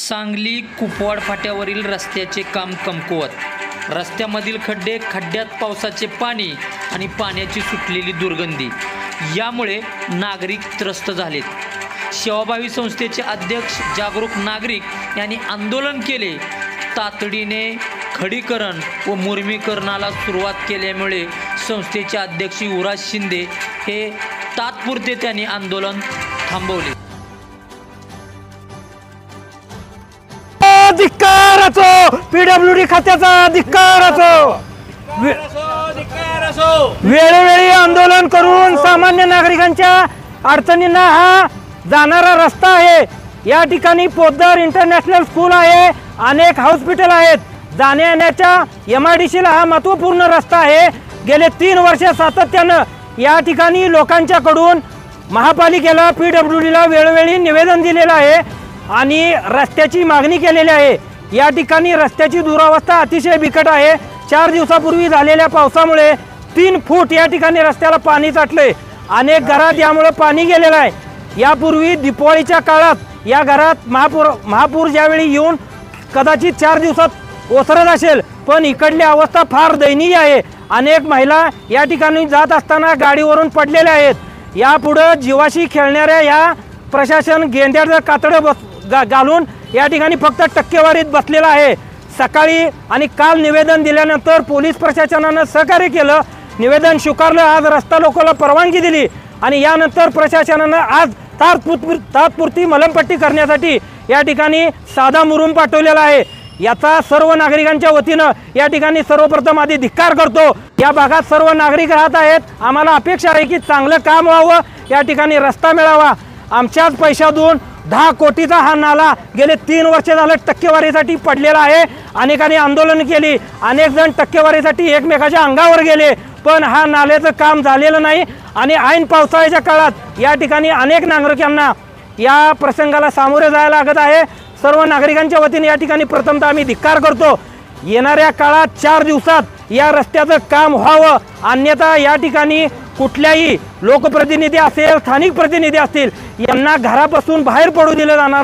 सांगली कुपवाड फाट्यावरील रस्त्याचे काम कमकुवत, रस्त्यामधील खड्डे, खड्ड्यात पावसाचे पाणी आणि पाण्याची सुटलेली दुर्गंधी यामुळे नागरिक त्रस्त झालेत। सेवाभावी संस्थेचे अध्यक्ष जागरूक नागरिक यांनी आंदोलन केले। तातडीने खडीकरण व मुरमीकरणाला सुरुवात केल्यामुळे संस्थेचे अध्यक्ष युवराज शिंदे हे तात्पुरते त्यांनी आंदोलन थांबवले। धिक्काराचो पीडब्ल्यूडी खात्याचा धिक्काराचो वेळोवेळी आंदोलन करून सामान्य नागरिकांच्या अडचणींना हा जाणारा रस्ता आहे। या ठिकाणी पोद्दार इंटरनॅशनल स्कूल आहे, अनेक हॉस्पिटल आहेत, जाण्या येण्याच्या MIDCला हा महत्त्वपूर्ण रस्ता आहे। गेले 3 वर्ष सातत्यानं या ठिकाणी लोकांच्याकडून महापालिकेला PWDला वेळोवेळी निवेदन दिलेलं आहे आणि रस्त्याची मागणी केलेली आहे। या ठिकाणी रस्त्याची दुरावस्था अतिशय बिकट आहे। 4 दिवसापूर्वी झालेल्या पावसामुळे 3 फूट या ठिकाणी रस्त्याला पाणी साठले, अनेक घरात यामुळे पाणी गेलेलं आहे। यापूर्वी दिवाळीच्या काळात या घरात महापूर ज्यावेळी येऊन कदाचित 4 दिवसात ओसरत असेल, पण इकडली अवस्था फार दयनीय आहे। अनेक महिला या ठिकाणी जात असताना गाडीवरून पडलेल्या आहेत। यापुढे जीवाशी खेळणाऱ्या या प्रशासन गेंद्याचं कातडं घालून या ठिकाणी फक्त टक्केवारीत बसलेला आहे। सकाळी आणि काल निवेदन दिल्यानंतर पोलीस प्रशासनानं सहकार्य केलं, निवेदन स्वीकारलं, आज रस्ता लोकांना परवानगी दिली आणि यानंतर प्रशासनानं आज तात्पुरती मलमपट्टी करण्यासाठी या ठिकाणी साधा मुरुम पाठवलेला आहे। याचा सर्व नागरिकांच्या वतीनं या ठिकाणी सर्वप्रथम आधी धिक्कार करतो। या भागात सर्व नागरिक राहत आहेत, आम्हाला अपेक्षा आहे की चांगलं काम व्हावं, या ठिकाणी रस्ता मिळावा। आमच्याच पैशातून 10 कोटीचा हा नाला गेले 3 वर्ष झालं टक्केवारीसाठी पडलेला आहे। अनेकांनी आंदोलन केली, अनेक जण टक्केवारीसाठी एकमेकाच्या अंगावर गेले, पण हा नाल्याचं काम झालेलं नाही आणि ऐन पावसाळ्याच्या काळात या ठिकाणी अनेक नागरिकांना या प्रसंगाला सामोरे जायला लागत आहे। सर्व नागरिकांच्या वतीने या ठिकाणी प्रथमतः आम्ही धिक्कार करतो। येणाऱ्या काळात 4 दिवसात या रस्त्याचं काम व्हावं, अन्यथा या ठिकाणी कुठल्याही लोकप्रतिनिधी असेल, स्थानिक प्रतिनिधी असतील, यांना घरापासून बाहेर पडू दिलं जाणार